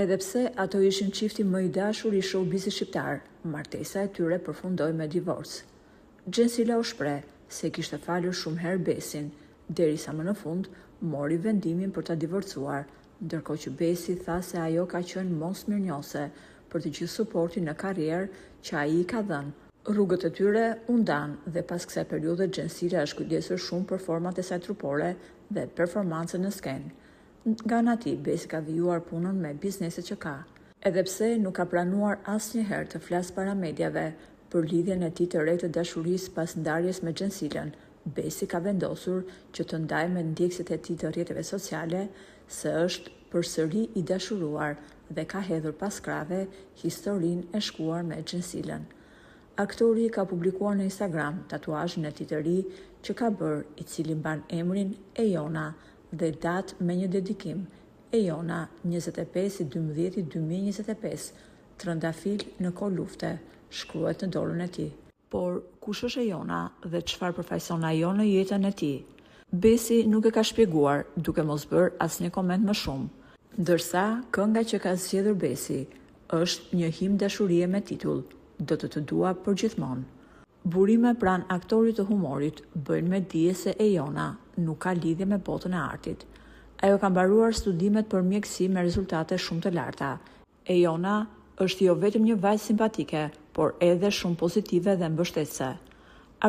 Edhe pse ato ishin çifti më i dashur i showbizit shqiptar, martesa e tyre përfundoi me divorc. Gjensila u shpreh se kishte falur shumë herë Besin, derisa më në fund mori vendimin për ta divorcuar, ndërkohë që Besi tha se ajo ka qenë mos mirënjohëse për të gjithë suportin në karrierë që ai i ka dhënë. Rrugët e tyre u ndanë dhe pas kësaj periudhe Gjensila është kujdesur shumë për format e saj trupore dhe performancën në skenë. Nga ana tij, Besi ka vijuar punën me bizneset që ka, edhe pse nuk ka pranuar asnjëherë të flasë para mediave për lidhjen e tij të re të dashurisë pas ndarjes me Gjensilën. Besi ka vendosur që të ndajë me ndjekësit e tij të rrjeteve sociale se është përsëri i dashuruar dhe ka hedhur pas krave historinë e shkuar me Gjensilën. Aktori ka publikuar në Instagram tatuazhin e tij të ri që ka bërë, i cili mban emrin Ejona dhe datë me një dedikim, Ejona 25/12/2025, trëndafil në kohë lufte, shkruhet në dorën e tij. Por kush është Ejona dhe çfarë përfaqëson ajo në jetën e tij? Besi nuk e ka shpjeguar, duke mos bërë asnjë koment më shumë. Ndërsa kënga që ka zgjedhur Besi është një himn dashurie me titull Do të dua për gjithmonë. Burime pranë aktorit të humorit bëjnë me dije se Ejona nuk ka lidhje me botën e artit. Ajo ka mbaruar studimet për mjekësi me rezultate shumë të larta. Ejona është jo vetëm një vajzë simpatike, por edhe shumë pozitive dhe mbështetëse.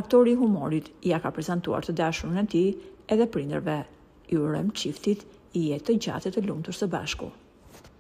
Aktori i humorit ja ka prezantuar të dashurën e tij edhe prindërve. I urojmë çiftit i jetë të gjatë të lumtur së bashku.